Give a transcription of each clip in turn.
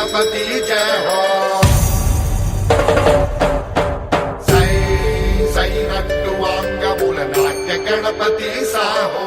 गणपति जय हो सै सैनट्टु वांगमूल नाट्य गणपति साहो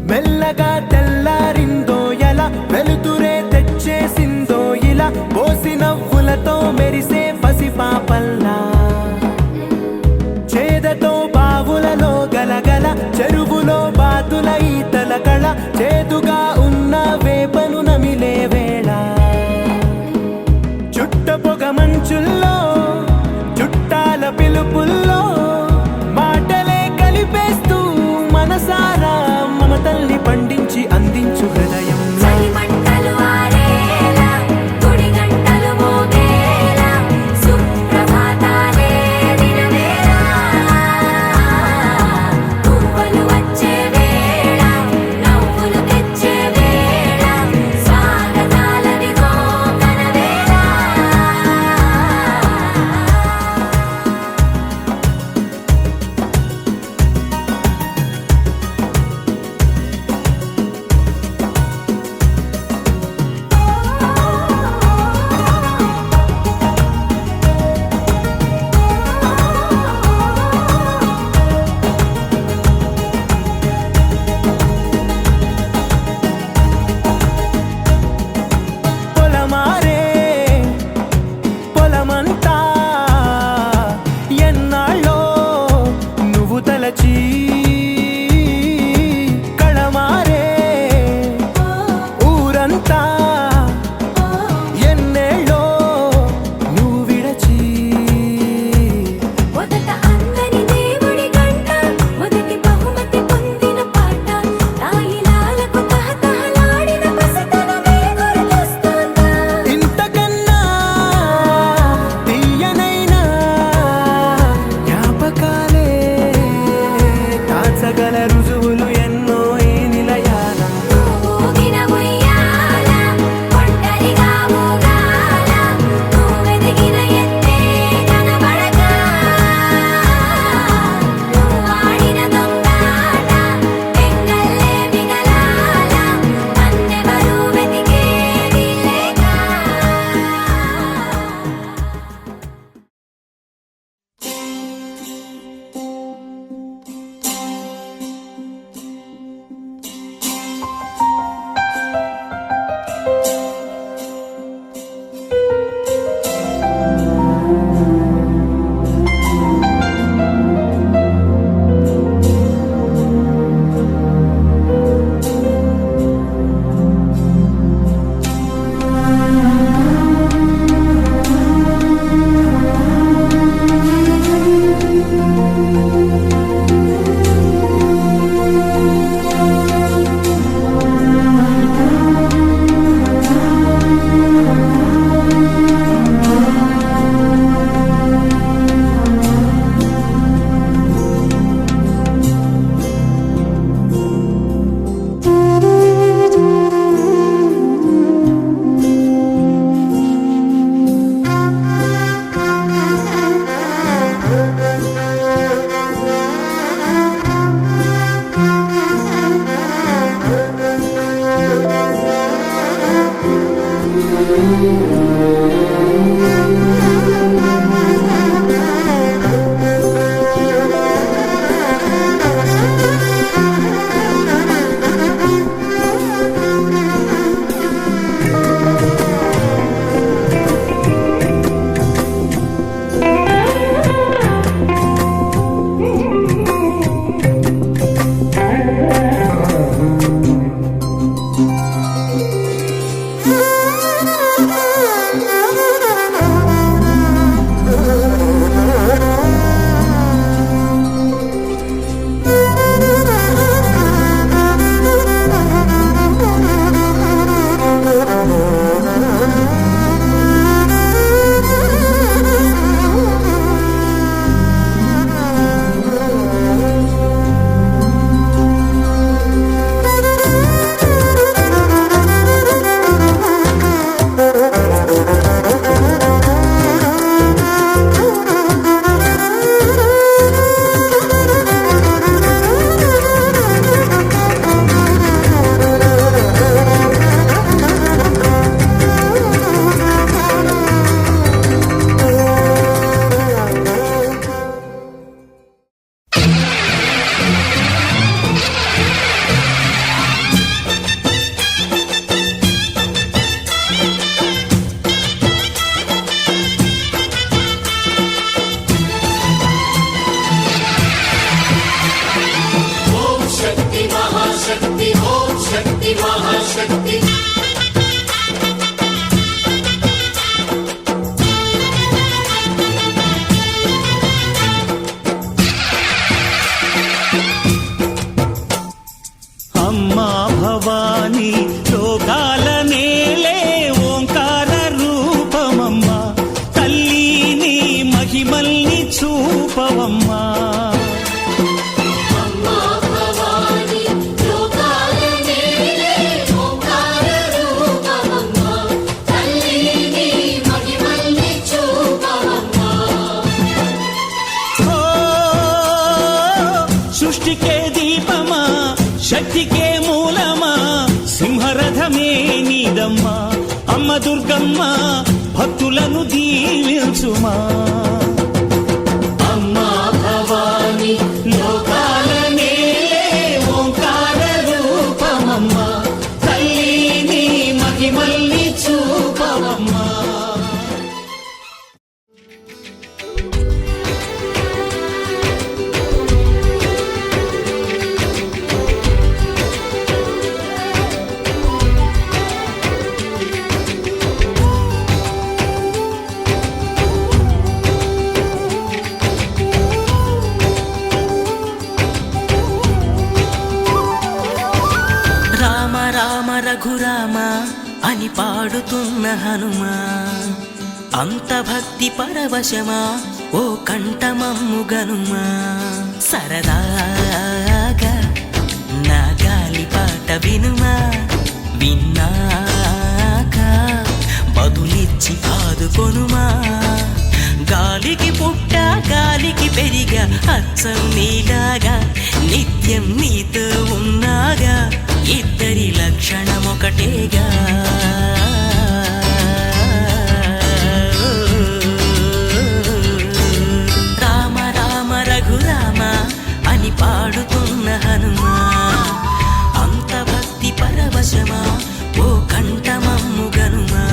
మెల్లగా తెల్లారిందో ఎలా వెలుతురే తెచ్చేసిందో ఇలా పోసి నవ్వులతో మెరిసే పసిపాపల్లా చేదతో బావులలో గలగల చెరువులో బాతుల ఈతల కళ చేదుగా ఉన్న వేపను నమిలే వేళ చుట్ట పొగ మంచుల్లో చుట్టాల పిలుపుల్లో మాటలే కలిపేస్తూ మనసారా మమతల్ని పండించి అందించు హృదయం లోకాల నేలే ఓంకార రూపమమ్మా తల్లి నీ మహిమల్ని చూపవమ్మా అమ్మా భవాని లోకాల నేలే ఓంకార రూపమమ్మా తల్లి నీ మహిమల్ని చూపవమ్మా ఓ సృష్టికే దీపమా శక్తికే మూలమా సింహరథమే నీదమ్మా అమ్మ దుర్గమ్మ భక్తులను దీవించుమా అమ్మా భవాని లోకాల నేలే ఓంకార రూపమమ్మా తల్లి నీ మహిమల్ని చూపవమ్మా రామ రామ రఘురామ అని పాడుతున్న హనుమా అంత భక్తి పరవశమా ఓ కంఠమమ్ము గనుమా సరదాగా నా గాలి పాట వినుమా విన్నాక బదులిచ్చి ఆదుకొనుమా గాలికి పుట్ట గాలికి పెరిగా అచ్చం నీలాగా నిత్యం నీతో ఉన్నాగా ఇద్దరి లక్షణం ఒకటేగా రామ రామ రఘురామ అని పాడుతున్న హనుమా అంత భక్తి పరవశమా ఓ కంఠమమ్ము గనుమా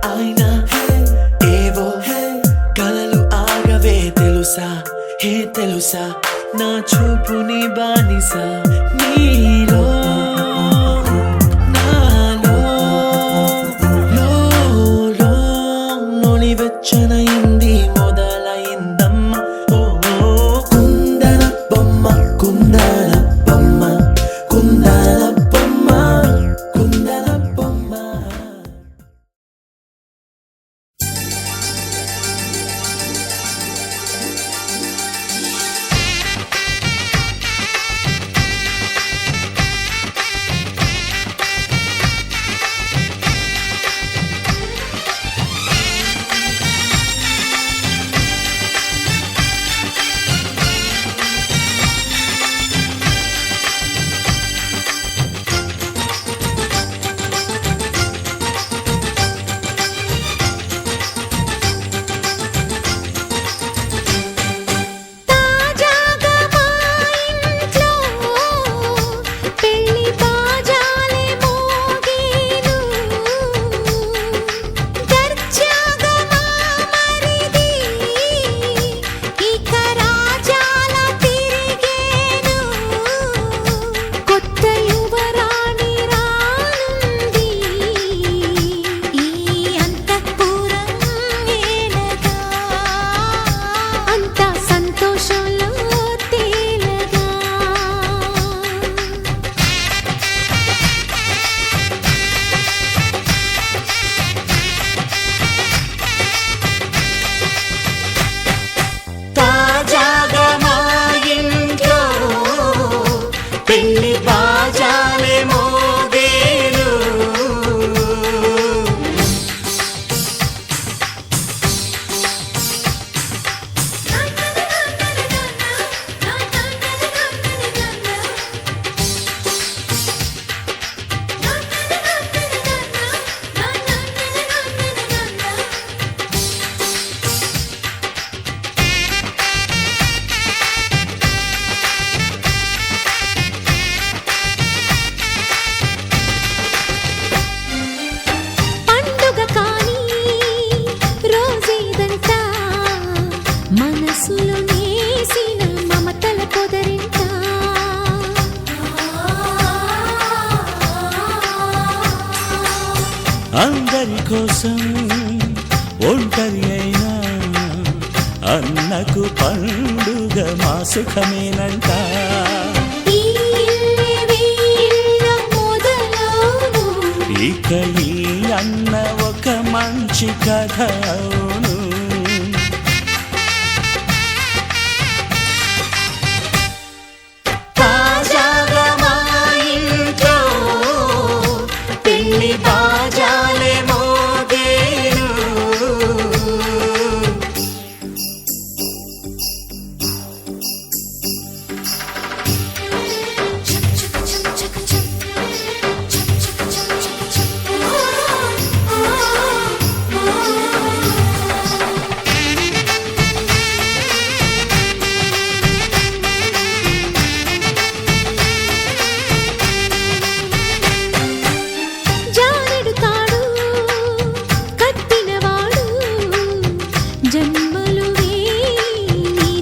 అయినా ఏవో కలలు ఆగవే తెలుసా హే తెలుసా నా చూపుని బానిస నీలో నాలో లోలో నొలివెచ్చనైంది మొదలైందమ్మ ఓ కుందన బొమ్మ కుందన బొమ్మ కుందన బొమ్మ కుందన బొమ్మ తాజాగా మా ఇంట్లో పెళ్లి బాజాలే మోగేను దర్జాగా మా మరిది ఇక రాజాల తిరిగేను కొత్త యువరాణి రానుంది ఈ అంతఃపురం ఏలగా అంతా సంతోషంలో తేలగా తాజాగా మా ఇంట్లో పెళ్లి బాజాలే మోగేను పండుగ కాని రోజేదంట మనసులో నేసిన మమతల పొదరింట అందరి కోసం ఒంటరి అయినా అన్నకు పండుగ మా సుఖమేనంట ఈ ఇల్లే వీళ్ళ మొదలవును ఇక ఈ అన్న ఒక మంచి కథ అవును తాజాగా మా ఇంట్లో పెళ్లి బాజాలే మోగేను జానెడు తాడు కట్టినవాడు జన్మలు వేయి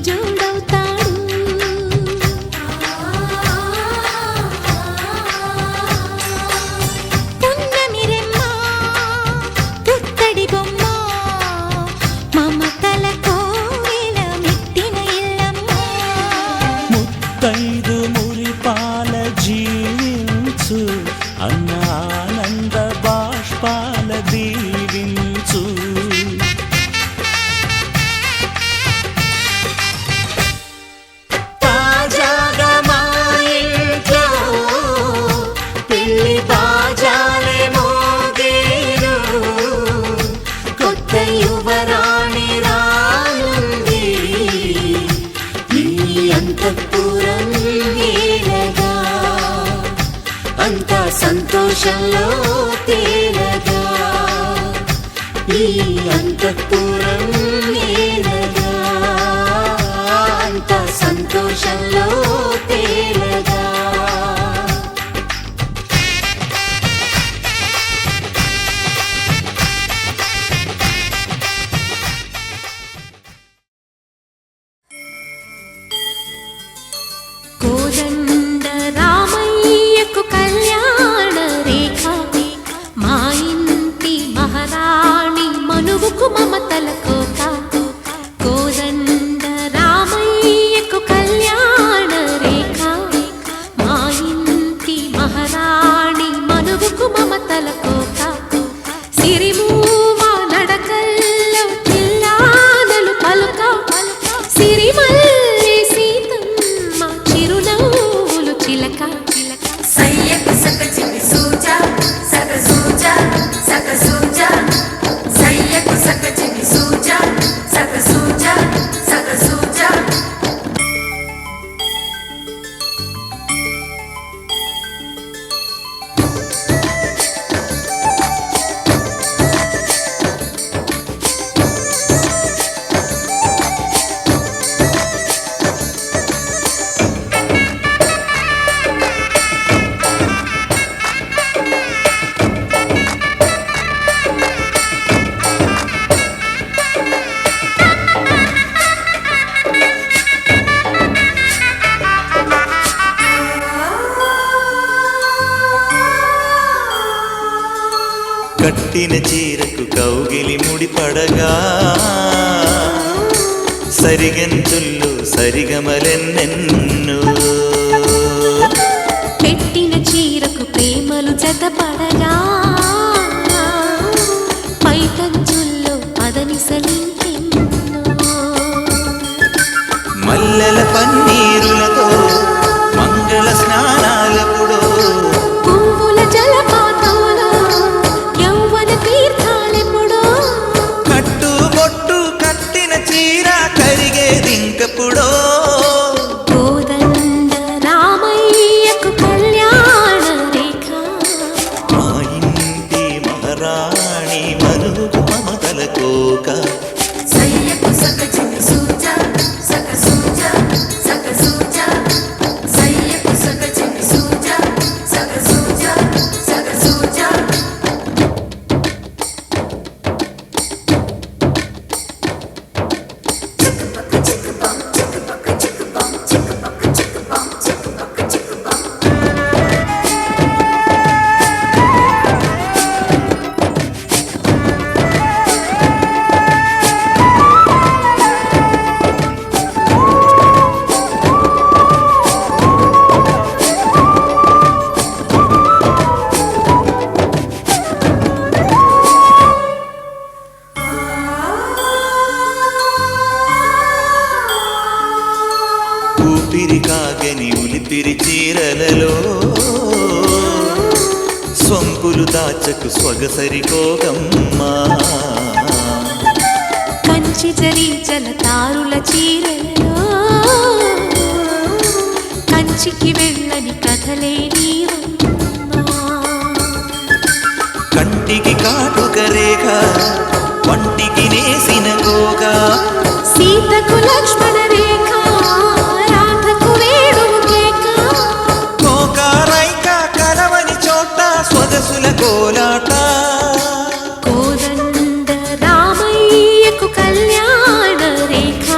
జోడవుతాడు పున్నమిరెమ్మ పుత్తడి బొమ్మ మమతల కోవెల మెట్టిన ఇల్లమ్మ ముత్తైదు మురిపాల జీవించు అన్న ఆనంద బాష్పాల దీవించు తాజాగా మా ఇంట్లో పెళ్లి బాజాలే మోగేను కొత్త యువరాణి రానుంది ఈ అంతఃపురం ఏలగా అంతా సంతోషంలో తేలగా ఈ అంతఃపురం ఏలగా అంతా సంతోషంలో తేలగా మనువుకు మమతల కోక కోదండ రామయ్యకు కళ్యాణ రేఖ మా ఇంటి మహారాణి మనువుకు మమతల కోక సిరిమూవా నడకల్లో చిల్లానలు పలుక సిరిమల్లి సీతమ్మ చిరునవ్వులు చిలక సయ్యకు సకచికి సూజా సక సూజా సక సూజా సయ్యకు సకచికి సూజా సక సూజా సక సూజా కట్టిన చీరకు కౌగిలి ముడిపడగా సరిగంతుల్లో సరిగమలెన్నెన్ను పెట్టిన చీరకు ప్రేమలు జతపడగా పైటంచుల్లో పదనిసలింకెన్నో మల్లెల పన్నీరులతో మంగళ స్నానాలపుడో పువ్వుల జలపాతంలో యౌవన తీర్థాలెప్పుడో కట్టు బొట్టు కట్టిన చీర కరిగేదింకపుడో కోదండ రామయ్యకు కళ్యాణ రేఖ మా ఇంటి మహారాణి మనుకు మమతల కోక సయ్యకు సకచికి సూజా సక సూజా సక సూజా సయ్యకు సకచికి సూజా సక సూజా సక సూజా చిక్కుపక్క చిక్కుపం చిక్కుపక్క చిక్కుపం చిక్కుపక్క చిక్కుపం చిక్కుపక్క చిక్కుపం ఊపిరి కాగని ఉలిపిరి చీరలలో సొంపులు దాచకు స్వగసరి కోగమ్మా కంచి జరించల తారుల చీరలో కంచికి వెళ్ళని కథలే నీవమ్మా కంటికి కాటుక రేఖ వంటికి నేసిన గోగా సీతకు లక్ష్మణ రేఖ రాధకు వేణువు కేక కోకారైక కలవని చోట స్వదసుల కోలాట కోదండ రామయ్యకు కళ్యాణ రేఖ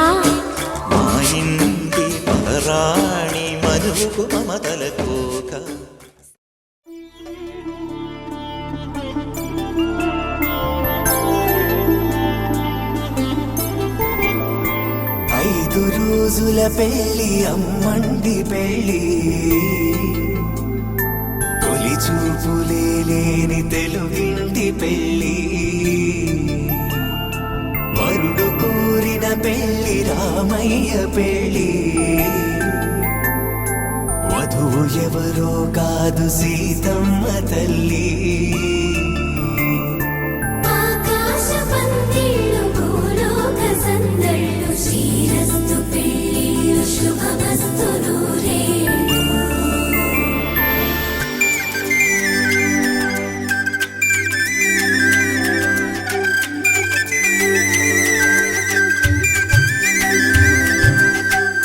మా ఇంటి మహారాణి మనుకు మమతల కోక ఐదు రోజుల పెళ్ళి అమ్మండి పెళ్ళి తొలి చూపులే లేని తెలుగింటి పెళ్ళి వరుడు కోరిన పెళ్ళి రామయ్య పెళ్ళి వధువు ఎవరో కాదు సీతమ్మ తల్లి ఆకాశ పందిళ్ళు భూలోక సందళ్ళు శ్రీరస్తు పెళ్ళిళ్ళు శుభమస్తు నూరేళ్ళు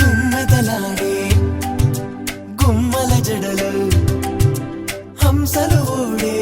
గుమ్మెదలాడే గుమ్మల జడలు హంసలు ఓడే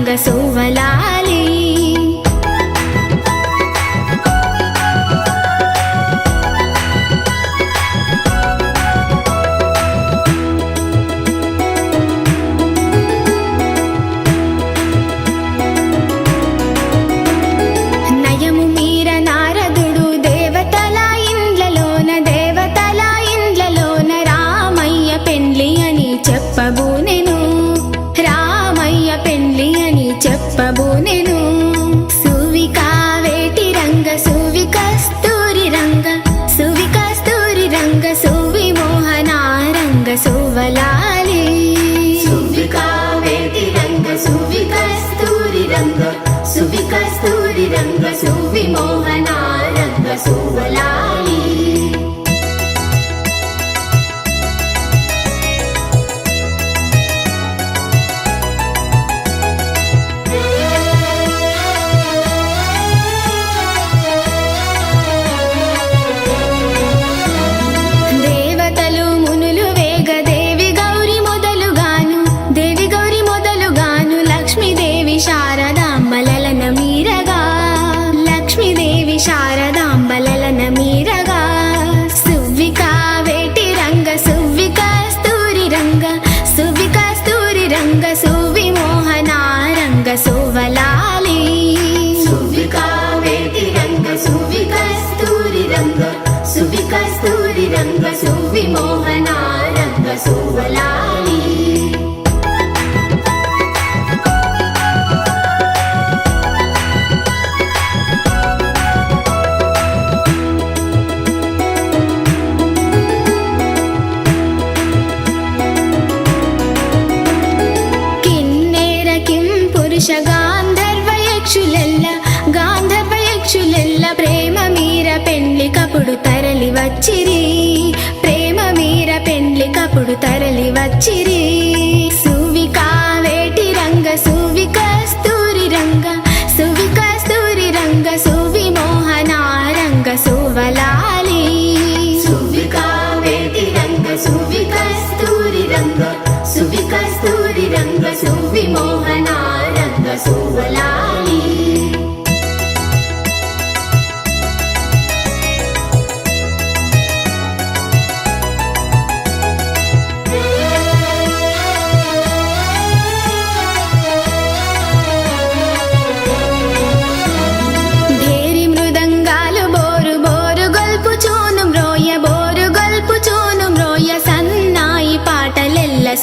రంగ సోవలాలి నయము మీర నారదుడు దేవతల ఇండ్లలోన రామయ్య పెండ్లి అని చెప్పబూనెను రామయ్య పెండ్లి అని చెప్పబూనెను సువికా వేటి రంగ సువి కస్తూరి రంగ సువి మోహన రంగ సోవలాలి సువికా వేటి రంగ సువి కస్తూరి రంగ సువి మోహన రంగ సోవలాలి దేవతలు మునులు వేగ దేవి గౌరి మొదలుగాను లక్ష్మీదేవి శారదాంబలన మీరగా సువికా వేటి రంగ సువి కస్తూరి రంగ సువి మోహన రంగ సోవలాలి సువికా వేటి రంగ సువి కస్తూరి రంగ సువి మోహన రంగ సోవలాలి గాంధర్వయక్షులెల్ల ప్రేమ మీర పెండ్లి కపుడు తరలి వచ్చిరి సువికా వేటి రంగ సువి కస్తూరి రంగ సువి మోహన రంగ సోవలాలి సువికా వేటి రంగ సువి కస్తూరి రంగ సువి మోహన రంగ సోవలాలి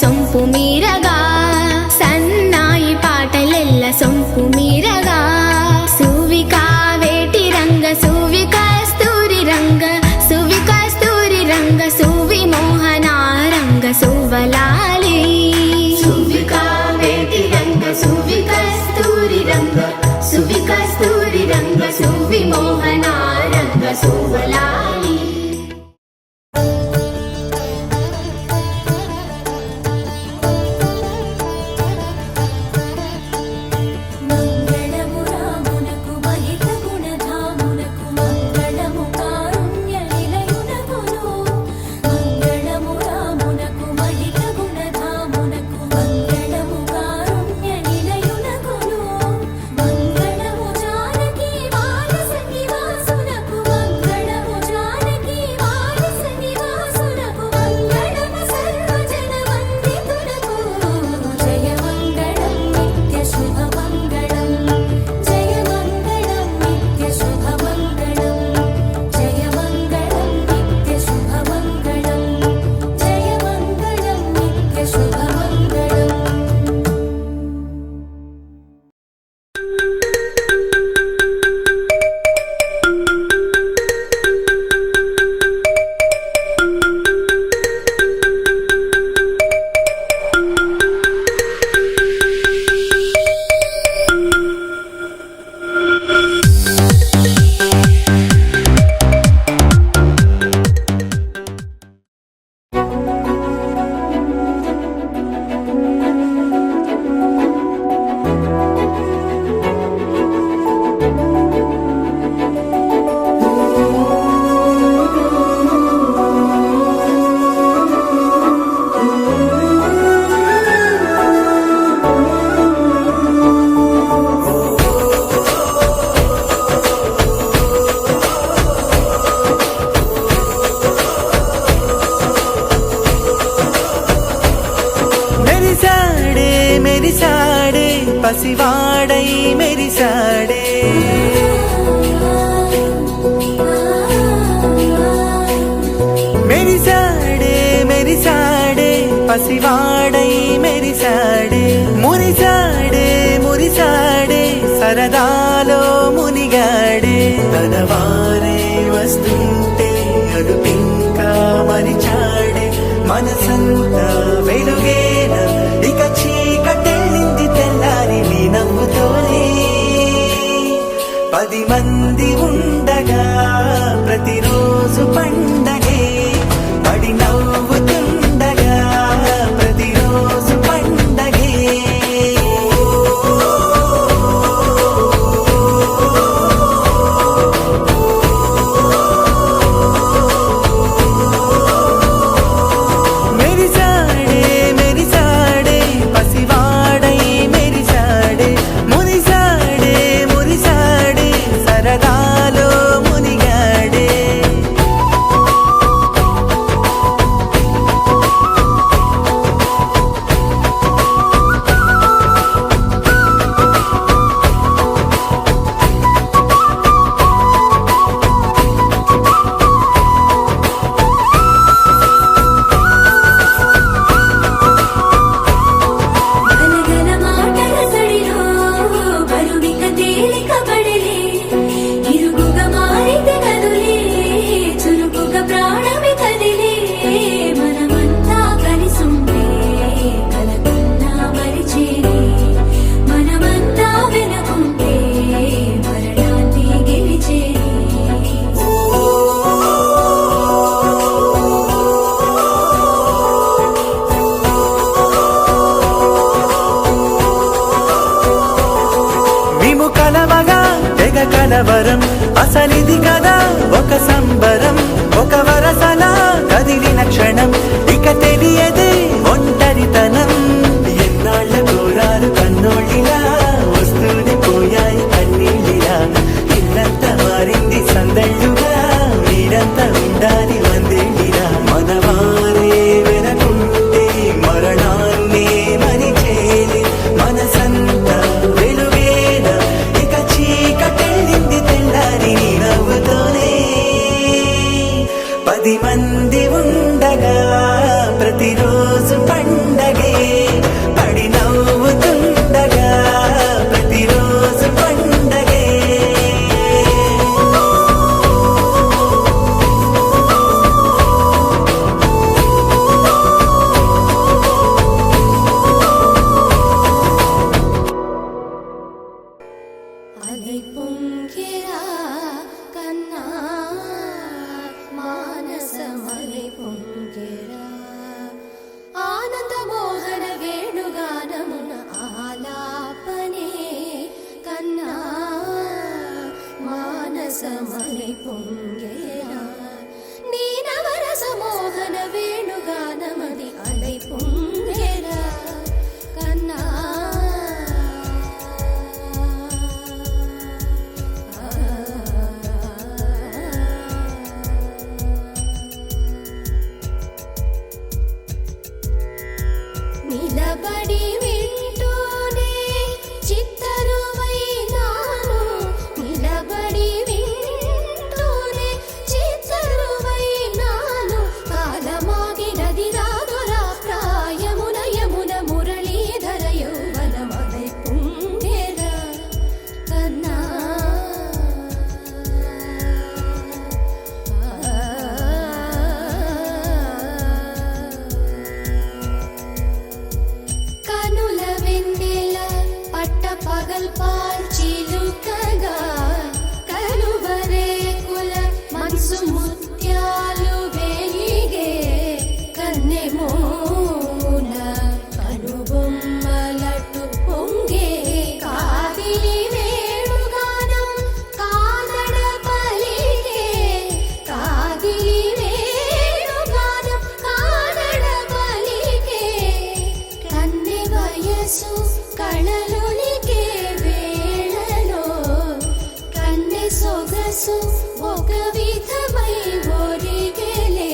సొంపు మీరగా సన్నాయి పాటలెల్ల సొంపు మీర పసివాడై మెరిసాడే మెరిసాడే మెరిసాడే పసివాడై మెరిసాడే మురిసాడే మురిసాడే సరదాలో మునిగాడే తన వారే వస్తుంటే అడుపింకా మరిచాడే మనసంతా వెలుగేన ఇక చీకటెళ్ళింది తెల్లారి నీ నవ్వుతోనే 10 మంది ఉండగా ప్రతిరోజు పండగే పడి నవ్వుతుండగా ప్రతిరోజు పండగే మెరిసాడే మెరిసాడే పసివాడై మెరిసాడే మురిసాడే మురిసాడే సరదాలో మునిగాడే గలగల మాటల సడిలో బరువిక తేలిక పడలే ఇరుగుగా మారితే కదులే చురుకుగా ప్రాణమి కదిలే మనమంతా కలిసుంటే కలకున్నా మరిచేనే మనమంతా వెనకుంటే మరణాన్ని గెలిచేనే మేము కలవగా తెగ కలవరం అసలిది కదా ఒక సంబరం ఒక వరసలా కదిలిన క్షణం ఇక తెలియదే ఒంటరితనం ఎన్నాళ్ళ కోరాలు కన్నోళ్ళిలా వస్తూనే పోయాయి కన్నీళ్ళిలా ఇల్లంతా మారింది సందళ్ళుగా మీరంతా ఉండాలి వందేళ్ళిలా మనవారే వెనకుంటే మరణాన్నే మరిచేది మనసంతా వెలుగేన ఇక చీకటెళ్ళింది తెల్లారి నీ నవ్వుతోనే 10 మంది ఉండగా ప్రతిరోజు పండగే పడి నవ్వుతుండగా ప్రతిరోజు పండగే அலை பொங்கிறா கண்ணா மானசமலை பொங்கிறா ఆనంద మోహన వేణుగానమున ఆలాపనే కన్నా మానసమలై పొంగేరా నీ నవరస మోహన వేణుగానమది అలై పొంగేరా కన్నా నిలబడి వింటూనే చిత్తరువైనాను నిలబడి వింటూనే చిత్తరువైనాను కాలమాగినది రాదురా ప్రాయమున యమున మురళీధర యౌవనమలై పొంగేరా కన్నా కనుల వెన్నెల పట్ట పగల్ పాల్చిలుకగా కలువరేకుల మనసు ముత్యాలు వెలిగే కన్నెమోన కనుబొమ్మలటు పొంగే కాదిలి వేణుగానం కాదడ పలిగే కాదిలి వేణుగానం కాదడ పలిగే కన్నె వయసు కళలులికే వేళలో కన్నె సొగసు ఒక విధమై ఒరిగేలే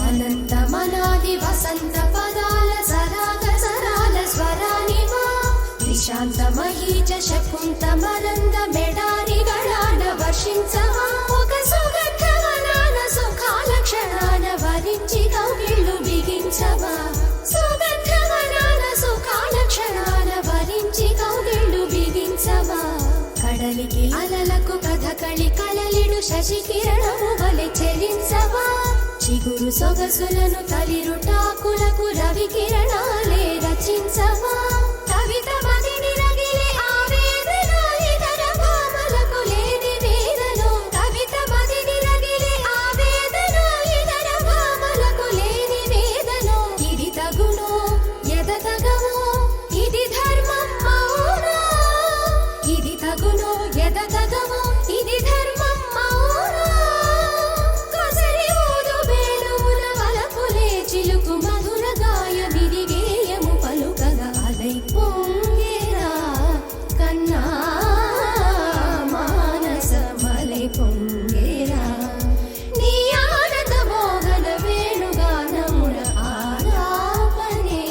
అనంతమనాది వసంత పదాల సరాగ సరాల స్వరానివా విష ಶಾಂತಮಹೀಚ ಶಕುಂತಮರಂದ ಮೆಡಾರಿಗಳಾನ ವರ್ಷಿಂಚವ ఒక సుగంధవనాన సుఖాల క్షణాన వరించి కౌగిళ్ళు బిగించవా సుగంధవనాన సుఖాల క్షణాన వరించి కౌగిళ్ళు బిగించవా కడలికి అలలకు కథకళి కలలిడు శశి కిరణము వలె చెలించవా చిగురు సొగసులను తలిరుటాకులకు రవి కిరణాలే రచించవా కవిత మదిని రగిలే ఆవేదన ఇతర భామలకు లేని వేదనో కవిత మదిని రగిలే ఆవేదన ఇతర భామలకు లేని వేదనో ఇది తగునో ఎదతగమో ఇది ధర్మం అవునా ఇది తగునో ఎదతగమో ఇది ధర్మం అవునా కొసరి ఊదు బేలుముల వలపులే చిలుకు మధుర గాయ విరిగేయము పలుకగా అలై పొంగేరా కన్నా మానసమలై పొంగేరా నీ ఆనంద మోగన వేణుగానమున ఆలాపనే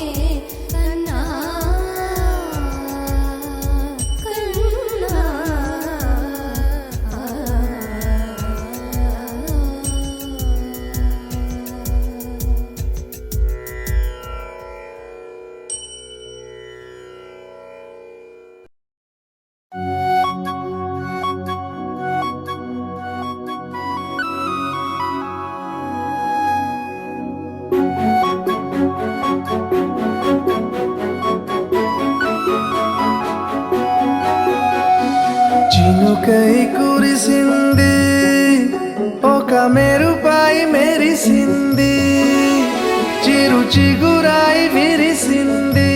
కన్నా చినుకై కురిసింది ఒక మెరుపై మెరిసింది చిరు చిగురాయి విరిసింది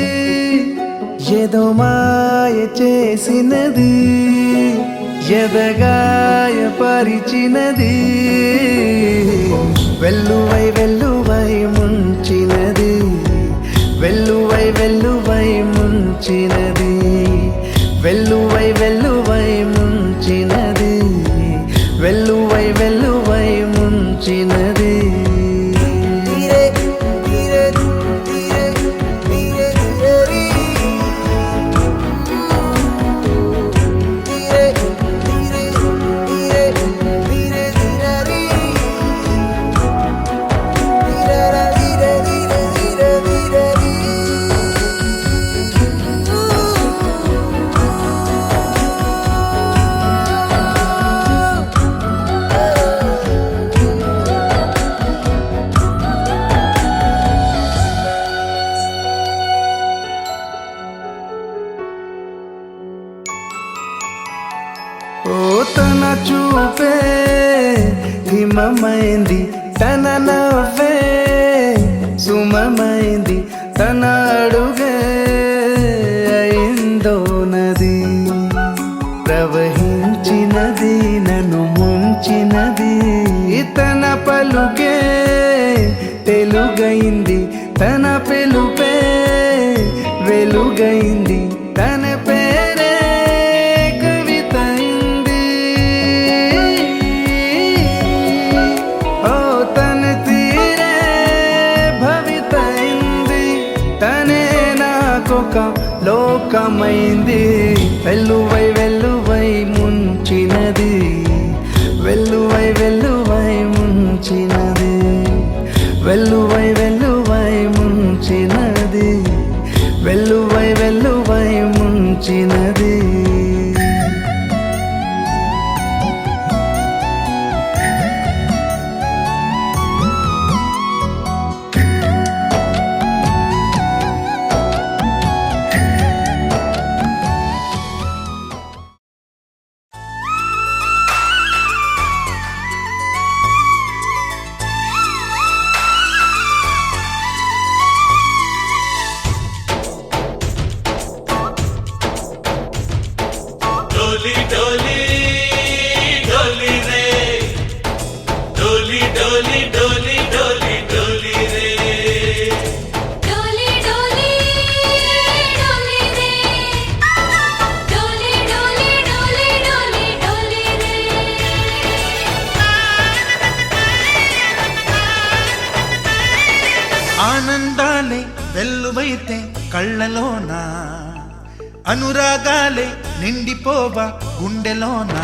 ఏదో మాయ చేసినది ఎదగాయ పరిచినది వెల్లువై వెల్లువై ముంచినది వెల్లువై వెల్లువై ముంచినది వెల్లువై వెల్లువై ముంచినది వెల్లువై వెల్లువై ముంచినది ఓ తన చూపే హిమమైంది తన నవ్వే సుమమైంది తన అడుగే అయిందో నది ప్రవహించినది నన్ను ముంచినది తన పలుకే తెలుగైంది తన పిలుపే వెలుగైంది తన పేరే కవితైంది ఓ తన తీరే భవితైంది తనే నాకొక లోకమైంది వెల్లువై వెల్లువై ముంచినది వెల్లువై వెల్లువై ముంచినది వెల్లువై వెల్లువై ముంచినది వెల్లువై వెల్లువై ముంచినది అనురాగాలే నిండిపోవా గుండెలోనా,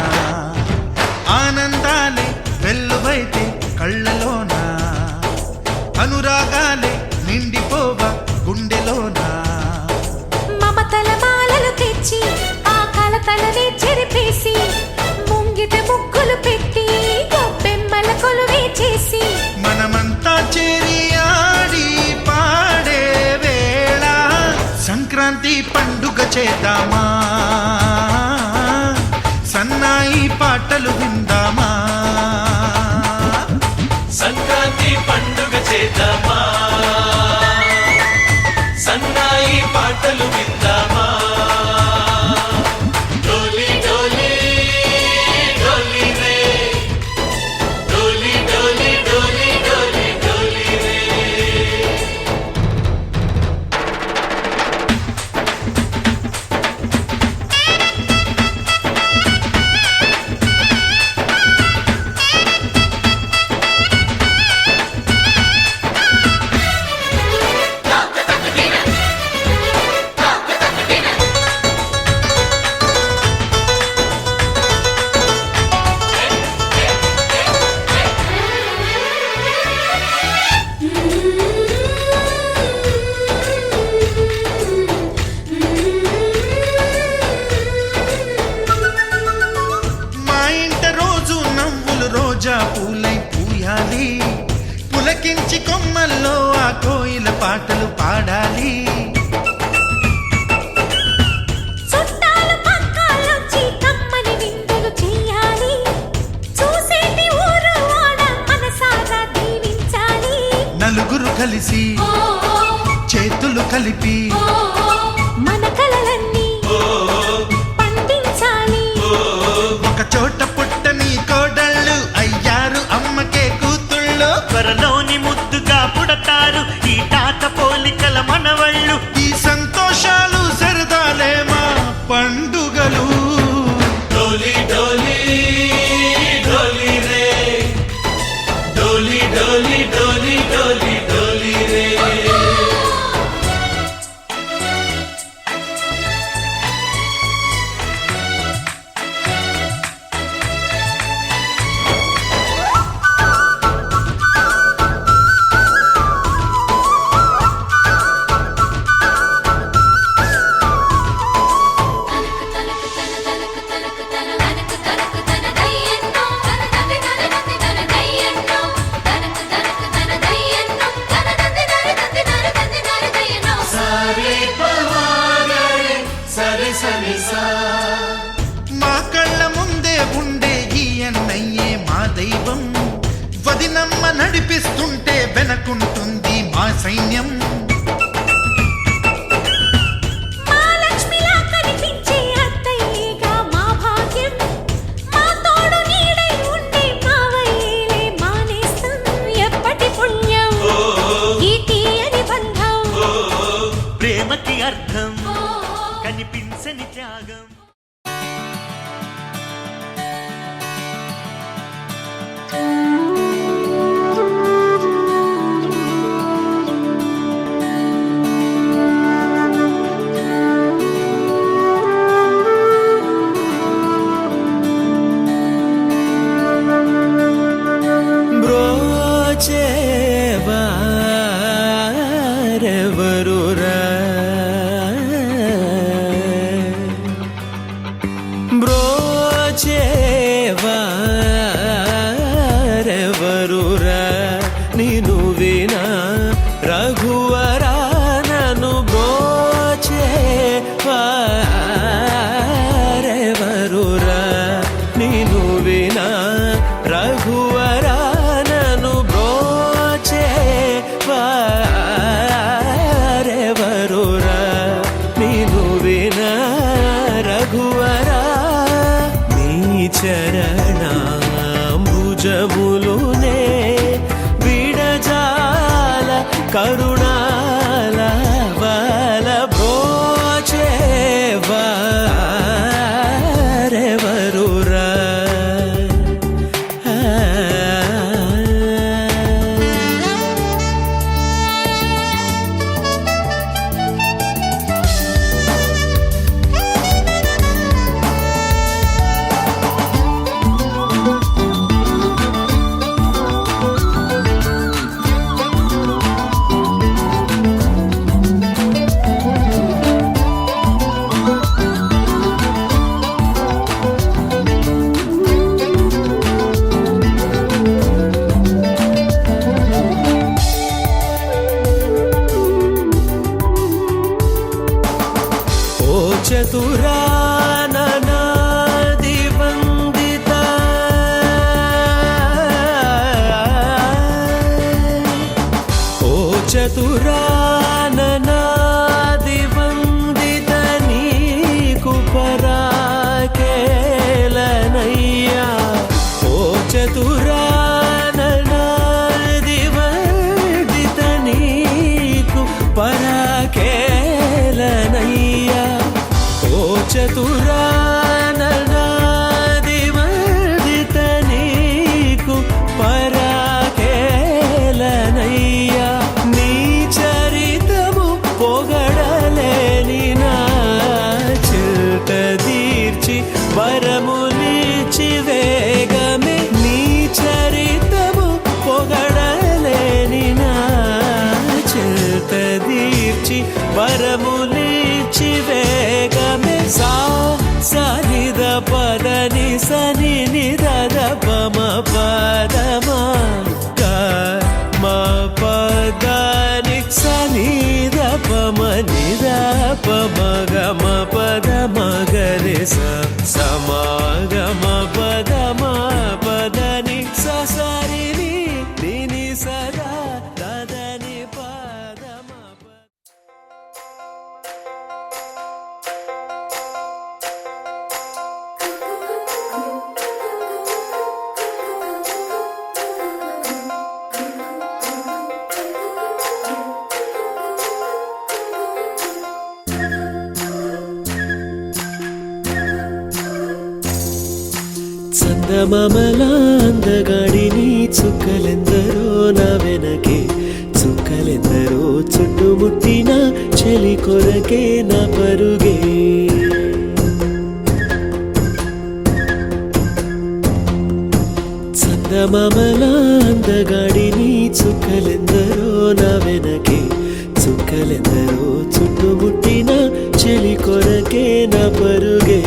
ఆనందాలే వెల్లువైతే కళ్ళలోనా, అనురాగాలే నిండిపోవా గుండెలోనా. మమతల మాలలు తెచ్చి ఆ కలతలనే చెరిపేసి ముంగిట ముగ్గులు పెట్టి గొప్పెమ్మల కొలువే చేసి మనమంతా చేరి ఆడి పాడే వేళ సంక్రాంతి పండుగ చేద్దామా, సన్నాయి పాటలు విందామా, సంక్రాంతి పండుగ చేద్దామా, సన్నాయి పాటలు విందామా. డోలి డోలి డోలి రే, డోలి డోలి డోలి డోలి డోలి రే. మా ఇంట రోజు నవ్వులు రోజా పూలై పూయాలి, పులకించి కొమ్మల్లో ఆ కోయిల పాటలు పాడాలి. చుట్టాలు పక్కాలొచ్చి కమ్మని విందులు చెయ్యాలి, చూసేటి ఊరు వాడ మనసారా దీవించాలి. నలుగురు కలిసి చేతులు కలిపి మన కలలన్నీ పండించాలి. ఒక చోట పుట్టని కోడళ్ళు అయ్యారు అమ్మకే కూతుళ్ళు, త్వరలోని ముద్దుగా పుడతారు ఈ తాత పోలికల మనవళ్ళు. ఈ సంతోషాలు సరదాలే మా పండుగలు. డోలి డోలి డోలి రే, డోలి డోలి డోలి డోలి డోలి రే. మా కళ్ళ ముందే ఉండే ఈ అన్నయ్యే మా దైవం, వదినమ్మ నడిపిస్తుంటే వెనకుంటుంది మా సైన్యం. మా లక్ష్మిలా కనిపించే అత్తయ్యేగా మా భాగ్యం, మా తోడు నీడై ఉండే మావయ్యేలే మానేస్తాం. ఎప్పటి పుణ్యం ఈ తీయని బంధం, ప్రేమకి అర్థం కనిపించని త్యాగం. బ్రోచేవారెవరురా, బ్రోచేవారెవరురా, నిను వినా రఘువరా, నన్ను బ్రోచేవారెవరురా, నిను వినా రఘువరా, నన్ను బ్రోచేవారెవరురా, నిను వినా రఘువరా. నీ చరణాంబుజములునే విడజాల కరుణాల బల బ్రోచేవారెవరురా. చతురాననా దివందిత ఓ చతురాననా దివందిత నీకు పరాకేలనయ్యా ఓ చతురాననా దివందిత నీకు పరాకేలనయ్యా ఓ చతురాననా దివందిత నీకు పరాకేలనయ్యా నీ చరితము పొగడలేని నా చిల్త తీర్చి వరములిచి వేగమే నీ చరితము పొగడలేని నా చిల్త తీర్చి వరములిచి వేగమే సనిద పదని సని నిద పమ పదమా మా పదని సనిద పమ నిద పమ గమ పద మగరి సమాగమ పదమ పదని సరిని నిని సదా తదని పదమ చందమామల అందగాడిని చుక్కలెందరో నా వెనకే చుక్కలెందరో చుట్టుముట్టిన చెలి కొరకే నా పరుగే చందమామల అందగాడిని చుక్కలెందరో నా వెనకే చుక్కలెందరో చుట్టుముట్టిన చెలి కొరకే నా పరుగే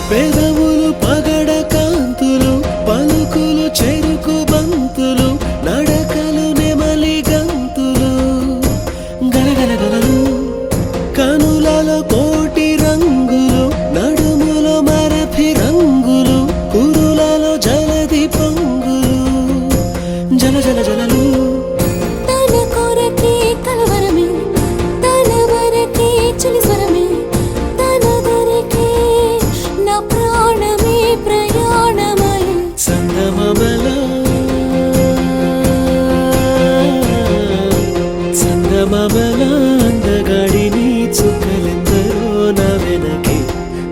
పెదవులు పగడ కాంతులు పలుకులు చెరుకు బంతులు నడకలు నెమలి గంతులు గలగలగలలు కనులలో కోటి రంగులు నడుములో మరఫి రంగులు కురులలో జలది పొంగులు జల జల జలలు తన కొరకే కలవరమే తన వరకే చలి స్వరమే తన దొరికే నా ప్రాణమే ప్రయాణమై చందమామల అందగాడిని చుక్కలెందరో నా వెనకే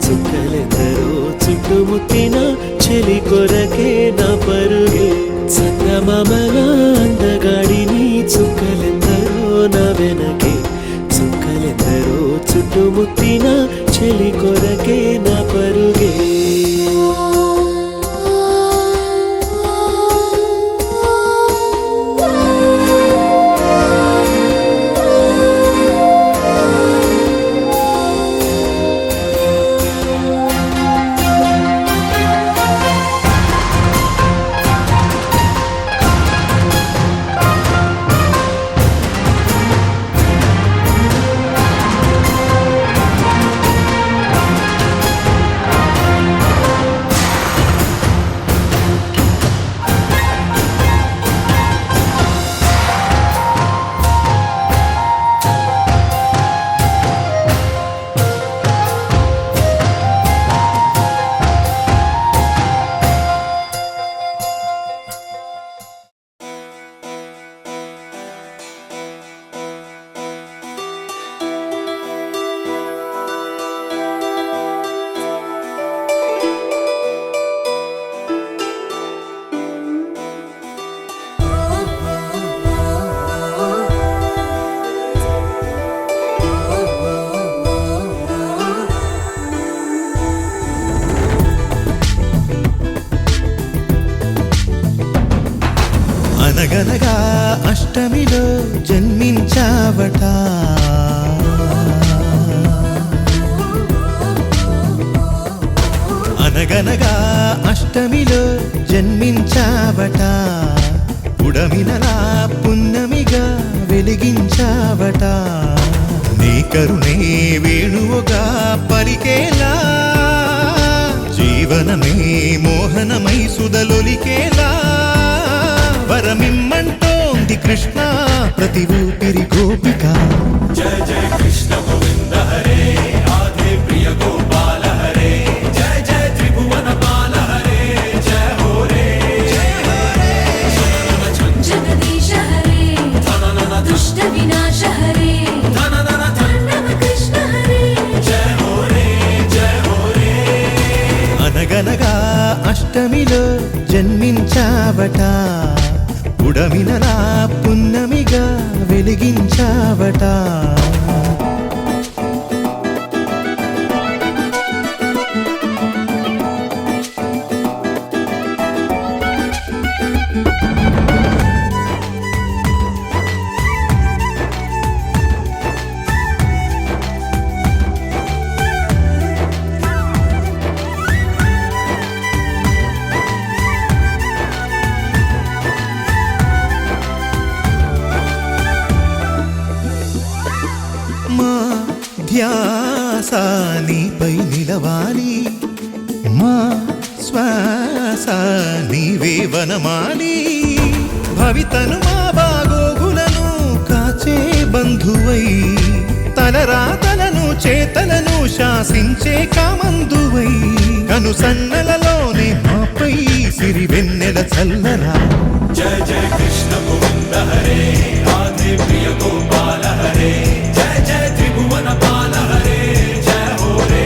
చుక్కలెందరో చుట్టుముట్టిన చెలి కొరకే నా పరుగే చందమామల అందగాడిని చుక్కలెందరో నా వెనకే చుక్కలెందరో చుట్టుముట్టిన చెలి కొరకే నా పరుగే అనగనగా అష్టమిలో జన్మించావట అనగనగా అష్టమిలో జన్మించావట, ఉడమినలా పున్నమిగా వెలిగించావట, నీ కరుణే వేణువుగా పలికేలా, జీవనమే మోహనమై సుధలొలికేలా, వరమిమ్మంటోంది కృష్ణ ప్రతి ఊపిరి గోపిక. జయ జయ కృష్ణ గోవింద హరే రాధే ప్రియ గోపాల హరే, జయ జయ త్రిభువన పాల హరే, జయ హో రే జగదీశ హరే దుష్ట వినాశ హరే తాండవ కృష్ణ హరే. జయ హో రే జయ హో రే. అనగనగా అష్టమిలో జన్మించావట, ఉడమినలా పున్నమిగా వెలిగించావట. మా ధ్యాస నీపై నిలవాలి, మా శ్వాస నీవే వనమాలి, భవితను మా బాగోగులను కాచే బంధువై, తలరాతలను చేతలను శాసించే కామందువై, కను సన్నలలోనే మాపై సిరి వెన్నెల చల్లరా. జయ జయ కృష్ణ గోవింద హరే రాధే ప్రియ గోపాల హరే, జయ జయ త్రిభువన పాల హరే, జయ హో రే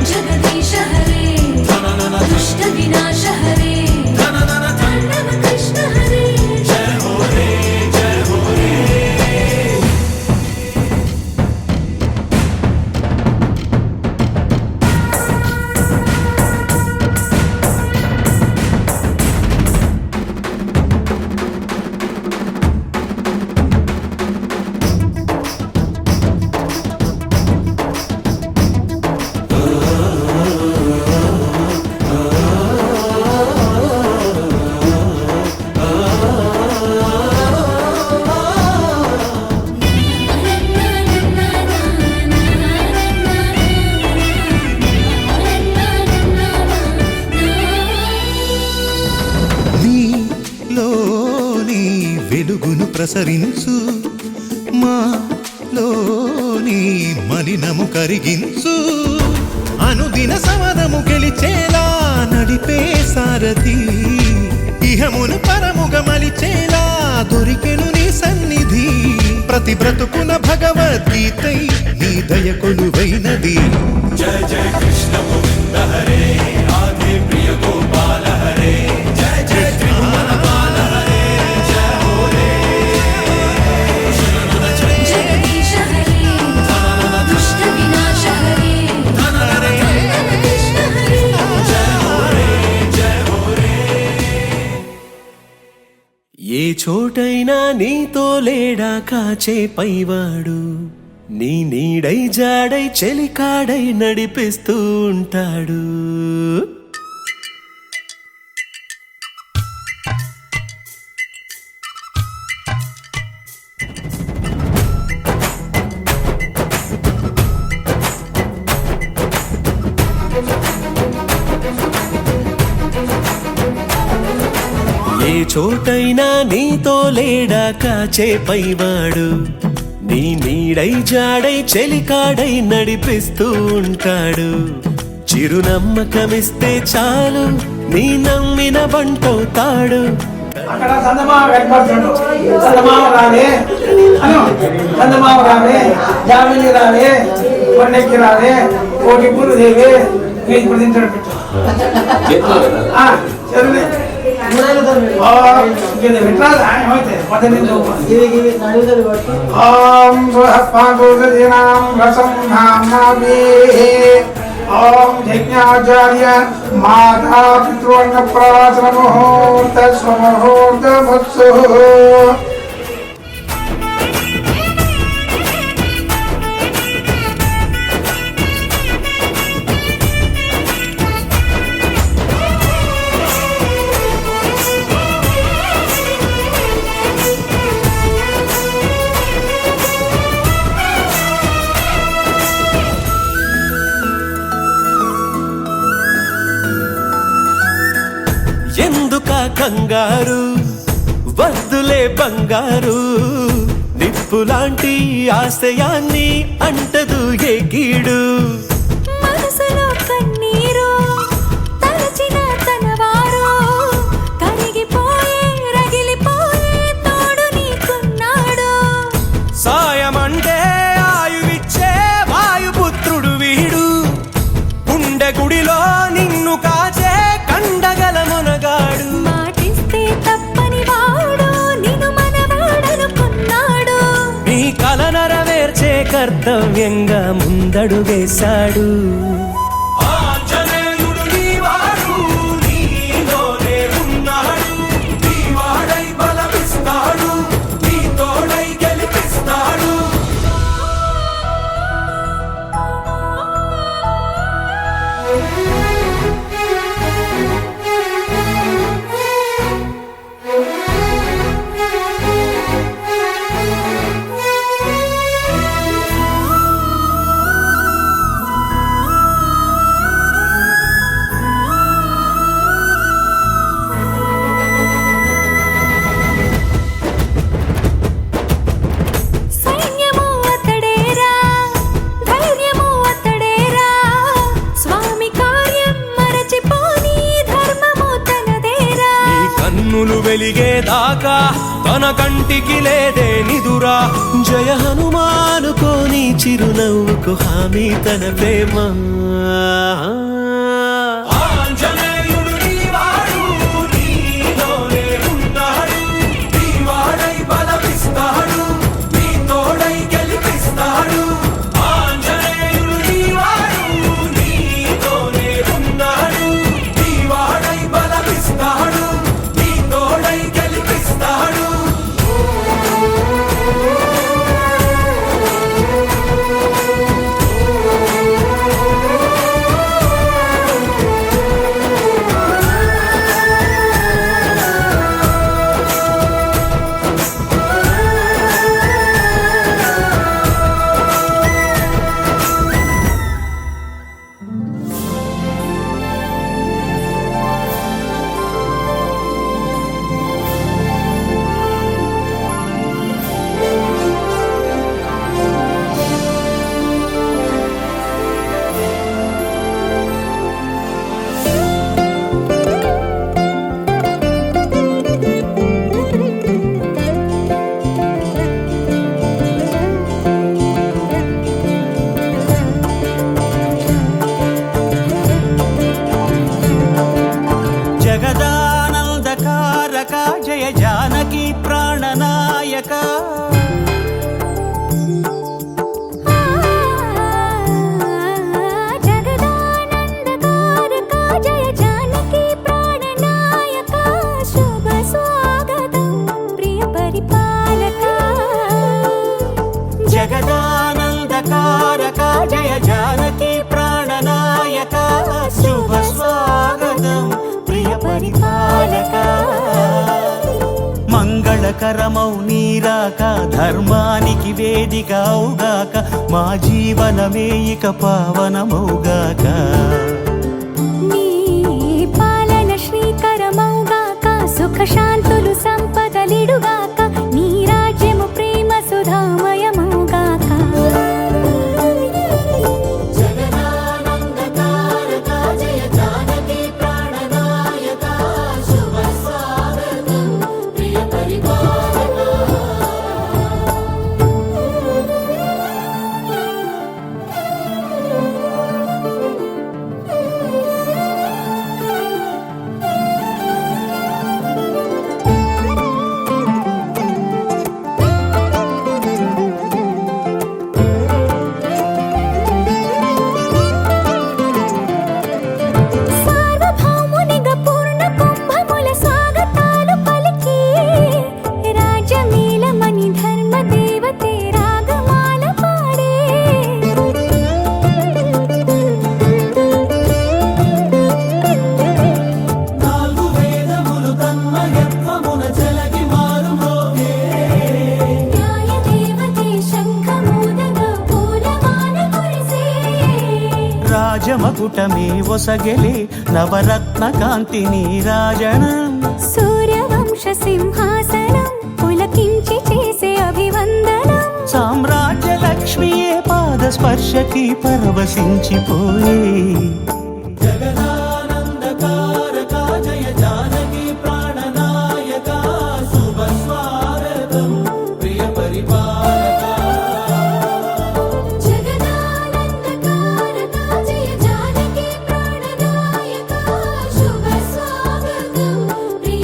జగదీశ హరే దుష్ట వినాశ హరే తాండవ కృష్ణ హరే. జయ హో రే జయ హో రే. నీలోని వెలుగును ప్రసరించు, మాలోని మలినము కరిగించు, అనుదిన సమరము గెలిచేలా నడిపే సారథి, ఇహమును పరముగ మలిచేలా దొరికెను నీ సన్నిధి, ప్రతి బ్రతుకున భగవద్గీతై నీ దయ కొలువైనది. జయ జయ కృష్ణ గోవింద హరే రాధే ప్రియ గోపాల హరే, జయ జయ త్రిభువన పాల హరే, జయ హో రే జగదీశ హరే దుష్ట వినాశ హరే తాండవ కృష్ణ హరే. జయ హో రే జయ హో రే. ఏ చోటైనా నీతో లేడా కాచే పైవాడు, నీ నీడై జాడై చెలికాడై నడిపిస్తూ ఉంటాడు. ఏ చోటైనా నీతో లేడా కాచే పైవాడు, నీ నీడై జాడై చెలికాడై నడిపిస్తూ ఉంటాడు. చిరునమ్మకమిస్తే చాలు నీ నమ్మిన బంటవుతాడు. అక్కడ చందమామ ఏర్పడుతాడు. చందమామ రాలే అను, చందమామ రాలే, జామిని రాలే, కొండెక్కి రాలే, కోటి పూలు దేవి ఇప్పుడు తింటాడు. ఓం యజ్ఞాచార్య మాతా పితృన్న ప్రాసన ముహూర్త స్వముహూర్త వత్సు. కంగారు వద్దులే బంగారు నిప్పులాంటి ఆశయాన్ని అంటదు ఏ కీడు మనసులో కన్నీరు తలచిన తనవారు కరిగిపోయే రగిలిపోయే తోడు నీకున్నాడు సాయమంటే ఆయువిచ్చే వాయుపుత్రుడు వీడు గుండె గుడిలో నిన్ను కాచే కండగల మునగాడు మాటిస్తే తప్పని వాడు నిన్ను మనవాడనుకున్నాడు నీ కల నెరవేర్చే కర్తవ్యంగా ముందడు వేశాడు ఆంజనేయుడు నీవాడు నీలోనే ఉన్నాడు నీవాడై బలమిస్తాడు నీ తోడై గెలిపిస్తాడు సైన్యము అతడేరా ధైర్యము అతడేరా స్వామి కార్యం మరచిపోని ధర్మము తనదేరా నీ కన్నులు వెలిగేదాకా తన కంటికి లేదే నిదురా జయ హనుమానుకోని చిరునవ్వుకు హామీ తన ప్రేమ ఆంజనేయుడు నీవాడు నీలోనే ఉన్నాడు నీవాడై బలమిస్తాడు నీ తోడై గెలిపిస్తాడు ఆంజనేయుడు నీవాడు నీలోనే ఉన్నాడు నీవాడై బలమిస్తాడు నీ తోడై గెలిపిస్తాడు జగదానందకారక జయ జానకి ప్రాణనాయక జగదానందకారక జయ జానకి ప్రాణనాయక శుభ స్వాగతం ప్రియ పరిపాలక జగదానందకారక జయ జానకి ప్రాణనాయక శుభ స్వాగతం ప్రియ పరిపాలక మంగళకరమౌ నీరాక ధర్మానికి వేదిక అవుగాక మా జీవనమే ఇక పావనమౌగాక నీ పాలన శ్రీకరమౌగాక సుఖ శాంతులు సంపదలిడుగాక నీ రాజ్యము ప్రేమ సుధామయమౌగాక జగదానందకారక జయ జానకి ప్రాణనాయక శుభ స్వాగతం ప్రియ పరిపాలక సార్వభౌమునిగా పూర్ణ కుంభముల స్వాగతాలు పలికి రాజమేళమణి ధర్మ దేవతే రాగమాల పాడే నాలుగు వేదములు తన్మయత్వమున చెలగి మారుమోగే న్యాయ దేవతే శంఖమూదగా పూలమాల కురిసే రాజమకుటమే ఒసగెలే నవరత్న కాంతి నీరాజనం సూర్య రాజవంశ సింహాసనం పులకించి చేసే అభివందనం సామ్రాజ్య లక్ష్మియే పాద స్పర్శకి పరవశించిపోయే జగదానందకారక జయ జానకి ప్రాణనాయక శుభ స్వాగతం ప్రియ పరిపాలక జగదానందకారక జయ జానకి ప్రాణనాయక శుభ స్వాగతం ప్రియ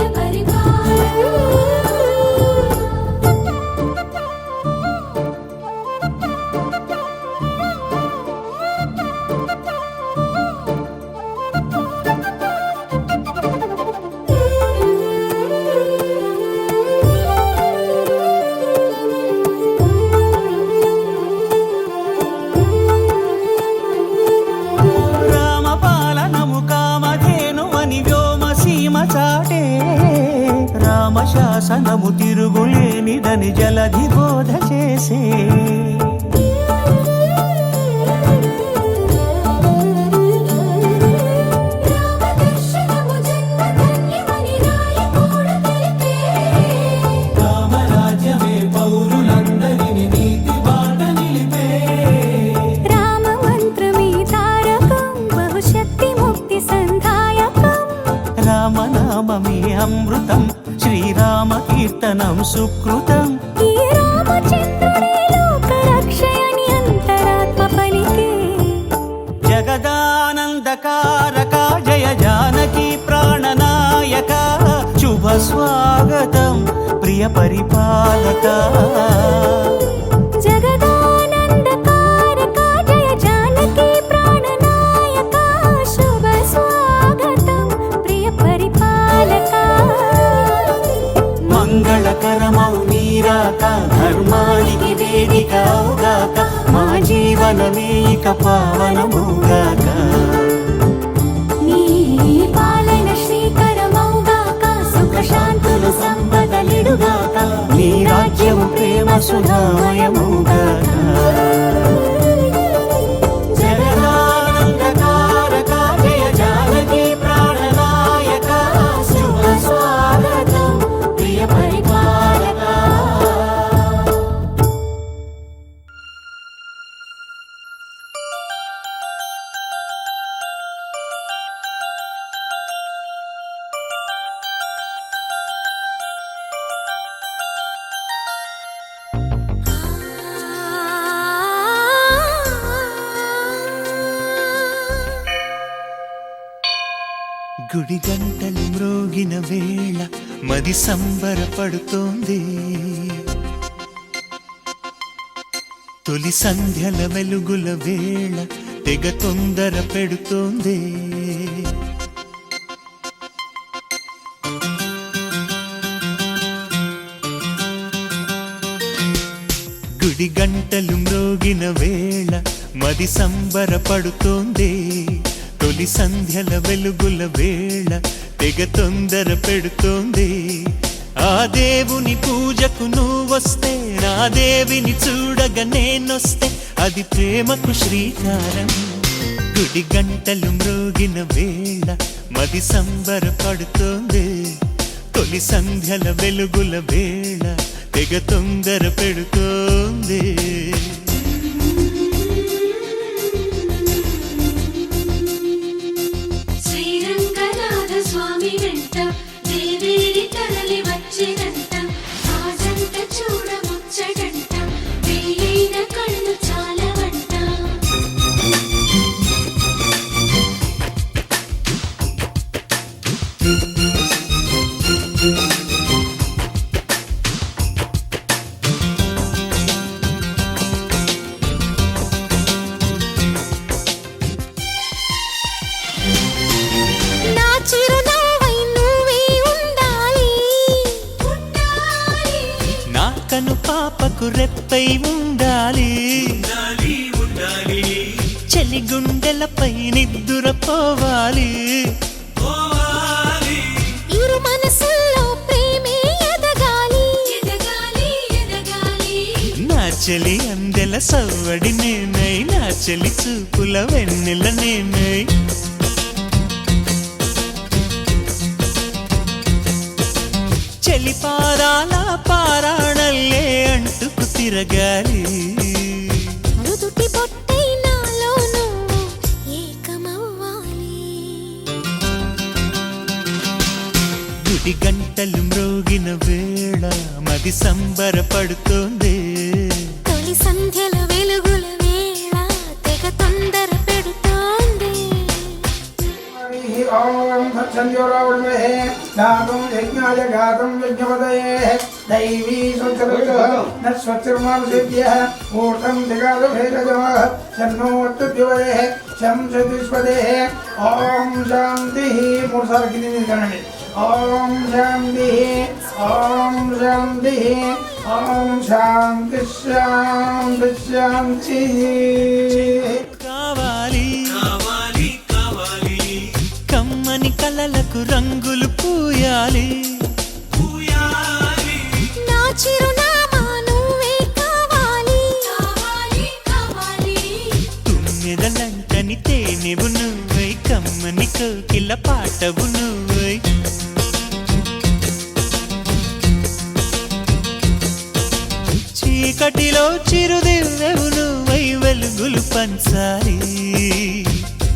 రామపాలనము కామధేను అని వ్యోమ సీమ చాటే రామశాసనము తిరుగులేనిదని జలధి బోధ చేసే రామదర్శనము జన్మధన్యమని రాయకూడ తెలిపే రామరాజ్యమే పౌరులందరిని నీతి బాట నిలిపే రామ మంత్రమే తారకం బహుశక్తి ముక్తి సంధాయకం రామనామమే అమృతం శ్రీరామ కీర్తనం సుకృతం ఈ రామచంద్రుడే లోక రక్షయని అంతరాత్మ పలికే జగదానందకారక జయ జానకి ప్రాణనాయక శుభ స్వాగతం ప్రియ పరిపాలక జగదానందకారక జయ జానకి ప్రాణనాయక శుభ స్వాగతం ప్రియ పరిపాలక మంగళకరమౌ నీరాక ధర్మానికి వేదిక అవుగాక మా జీవనమే ఇక పావనమౌగాక నీ పాలన శ్రీకరమౌగాక సుఖ శాంతులు సంపదలిడుగాక నీ రాజ్యము ప్రేమ సుధామయమౌగాక జగదానందకారక జయ జానకి ప్రాణనాయక శుభ స్వాగతం ప్రియ పరిపాలక గుడి గంటలు మ్రోగిన వేళ మది సంబరపడుతోంది తొలి సంధ్యల వెలుగుల వేళ తెగ తొందర పెడుతోంది గుడి గంటలు మ్రోగిన వేళ మది సంబరపడుతోంది తొలి సంధ్యల వెలుగుల వేళ తెగ తొందర పెడుతోంది ఆ దేవుని పూజకు నువ్వొస్తే నా దేవిని చూడగా నేనొస్తే అది ప్రేమకు శ్రీకారం గుడి గంటలు మ్రోగిన వేళ మది సంబరపడుతోంది తొలి సంధ్యల వెలుగుల వేళ తెగ తొందర పెడుతోంది శ్రీరంగనాథ స్వామి వెంట దేవేరి తరలి వచ్చినంత రాజంత చూడ ముచ్చటంట వేయైన కళ్ళు చాలవంట నా చిరునవ్వై నువ్వే ఉండాలి నా కను పాపకు రెప్పై ఉండాలి చలి గుండెలపై నిద్దురపోవాలి ఇరు మనసుల్లో ప్రేమే ఎదగాలి ఎదగాలి ఎదగాలి నా చలి అందెల సవ్వడి నేనై నా చలి చూపుల వెన్నెల నేనై చెలిపారాల పారాణల్లే అంటుకు తిరగాలి నుదుటి బొట్టై నాలో నువ్వు ఏకమవ్వాలి. గుడి గంటలు మ్రోగిన వేళ మది సంబరపడుతోంది తొలి సంధ్యల వెలుగుల వేళ తెగ తొందర పెడుతోంది. ఓం సత్సంధ్యోరావృమహే గాతం యజ్ఞాయ గాతం యజ్ఞపదయే దైవీ సంకల్పః నస్వత్సర్మానుసేభ్యః ఊర్ధం దిగాలు భేజజమః శన్నోత్తద్యువదేః శం చతుష్పదేః ఓం శాంతిః. మూడుసార్లు కింది మీద కనండి. ఓం శాంతిః ఓం శాంతిః ఓం శాంతి శాంతి శాంతిః. కావాలి కమ్మని కలలకు రంగులు పూయాలి నా చిరునామా నువ్వే కావాలి. కావాలి కావాలి తుమ్మెదలంటని తేనెవు నువ్వై కమ్మని కోకిల పాటవు నువ్వై చీకటిలో చిరుదివ్వెవు నువ్వై వెలుగులు పంచాలి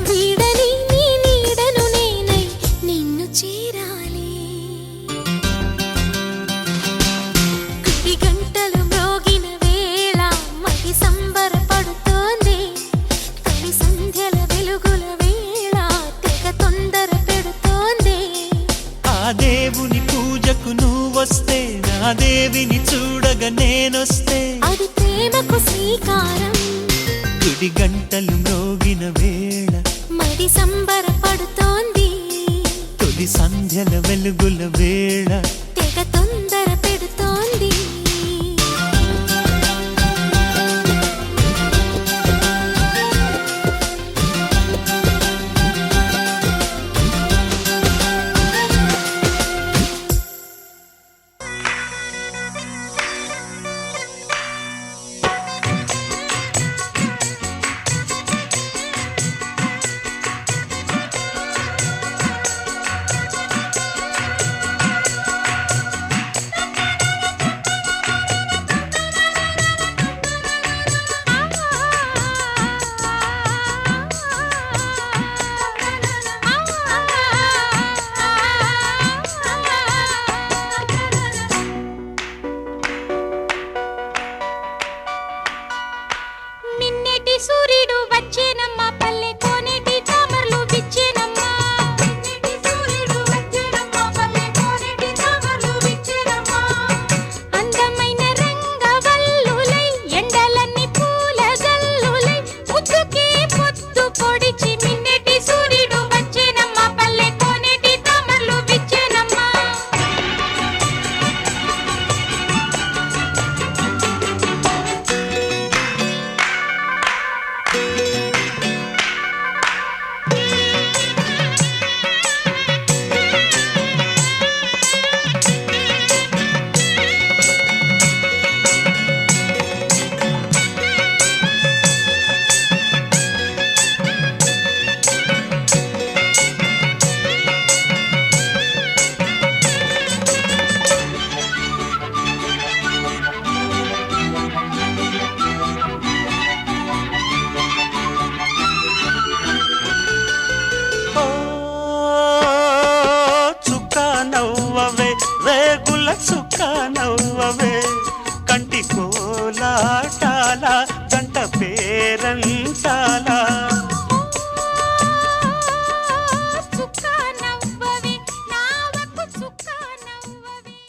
వీడని నీ నీడను నేనై నిన్ను చేరాలి. గుడి గంటలు మ్రోగిన వేళ మది సంబరపడుతోంది. తొలి సంధ్యల వెలుగుల వేళ తెగ తొందర పెడుతోంది. ఆ దేవుని పూజకు నువ్వొస్తే నా దేవిని చూడగా నేనొస్తే అది ప్రేమకు శ్రీకారం. గుడి గంటలు మ్రోగిన వేళ మది సంబరపడుతోంది. తొలి సంధ్యల వెలుగుల వేళ తెగ తొందర పెడుతోంది. మిన్నెటి సూర్యుడు వచ్చేనమ్మా పల్లె కోనేటి తామరలు విచ్చేనమ్మా. మిన్నెటి సూర్యుడు వచ్చేనమ్మా పల్లె కోనేటి తామరలు విచ్చేనమ్మా. అందమైన రంగవల్లులై ఎండలన్నీ పూల జల్లులై ముద్దుకే పొద్దు పొడిచి మిన్నెటి సూర్యుడు వచ్చేనమ్మా పల్లె కోనేటి తామరలు విచ్చేనమ్మా. ఓ చుక్క నవ్వవే రేగుల చుక్క నవ్వవే కంటి కోలాటాల గంట పేరంటాల చుక్క నవ్వవే నావకు చుక్క నవ్వవే.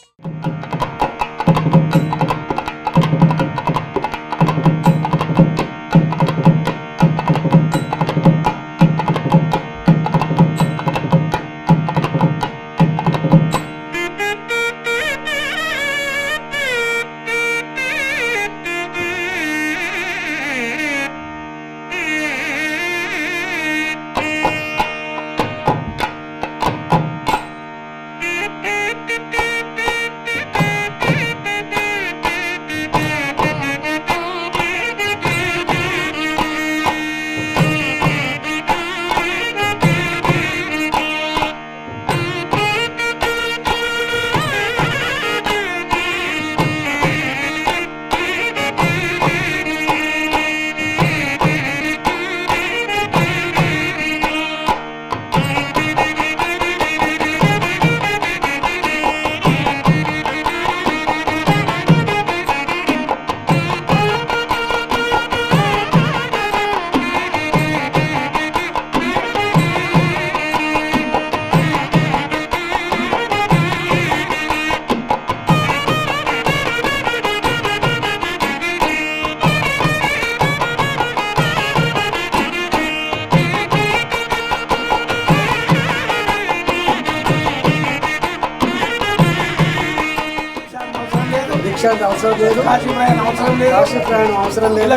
కాశీశాంతి అవసరం లేదు, కాశీ ప్రయాణం అవసరం లేదు, కాశీ ప్రయాణం అవసరం లేదు.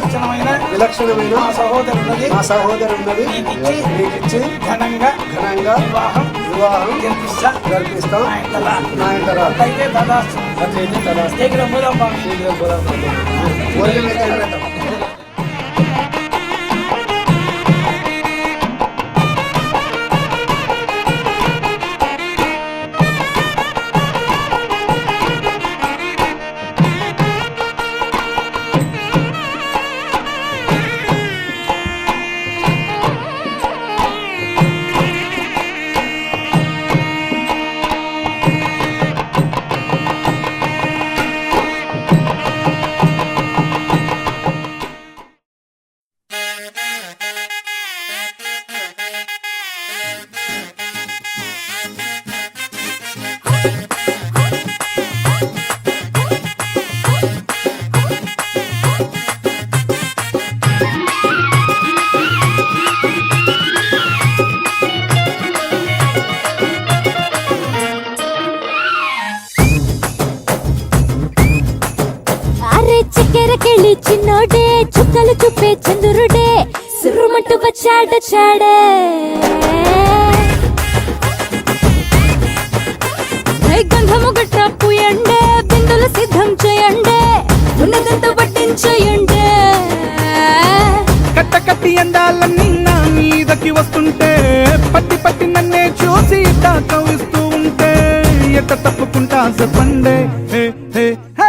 విలక్షణమైన మా సహోదరు ఉన్నది నీకిచ్చి ఘనంగా వివాహం జరిపిస్తాం. నా ఇంట రా. అయితే తదాస్తు. శీఘ్రం పోదాం బాబు. భోజనం అయితే ఏం పెట్టాం? చక్కెరకెళ్ళి చిన్నోడే చుక్కలు చూపే చంద్రుడే సురుమంటూ వచ్చాడే గంధము గట్ట పూయండే బిందులు సిద్ధం చేయండే ఉన్నదంతా పట్టించేయండే కట్ట కట్టి అందాలన్నీ నా మీదకి వస్తుంటే పట్టి పట్టి నన్నే చూసి కవిస్తూ ఉంటే ఎట్ట తప్పుకుంటా చెప్పండే. హే హే హే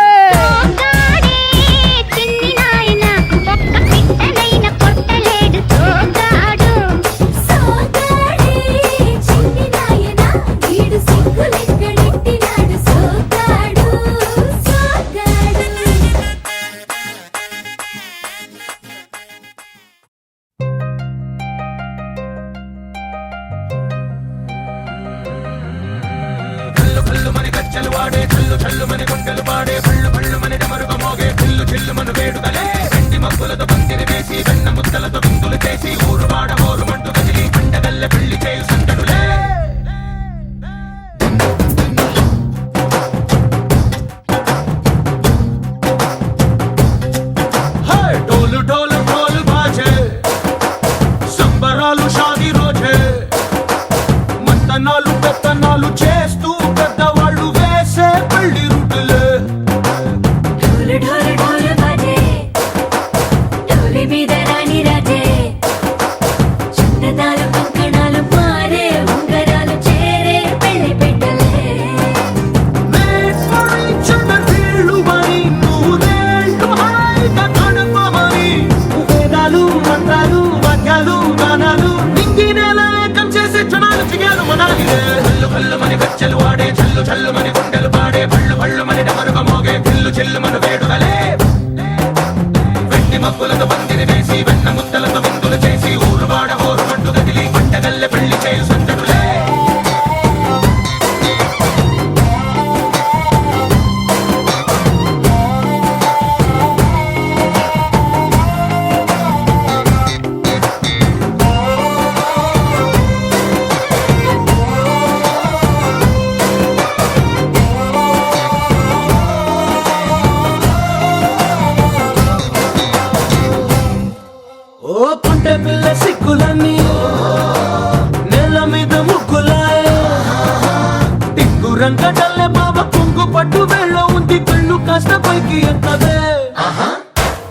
రంగడల్లే బాబా కుంగు పట్టు వెళ్ళ ఉంది కళ్ళు కాస్త పైకి ఎత్తదే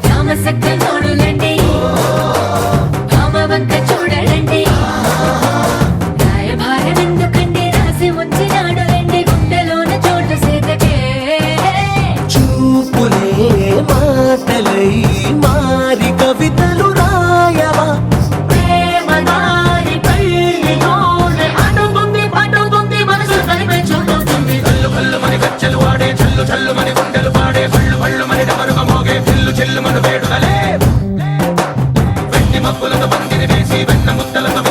రామసక్కనోడులండి రామవంక చూడలండి రాయభారం ఎందుకండి రాసి ఉంచినాడు రండి గుండెలోన చోటు సేతకే చూపులే మాటలై మారి కవితలు రాయవా ప్రేమ దారి పైలోనే అడుగుంది పడుగుంది మనసు కలిపే చూడుతుంది కళ్ళు మని గచ్చలు వాడే చల్లు చల్లు మని గుండెలు పాడే పళ్ళు పళ్ళు మని డమరుగ మోగే పిల్లు చెల్లు మన వేడుదలే వెండి మబ్బులతో పందిరి వేసి వెన్న ముద్దలతో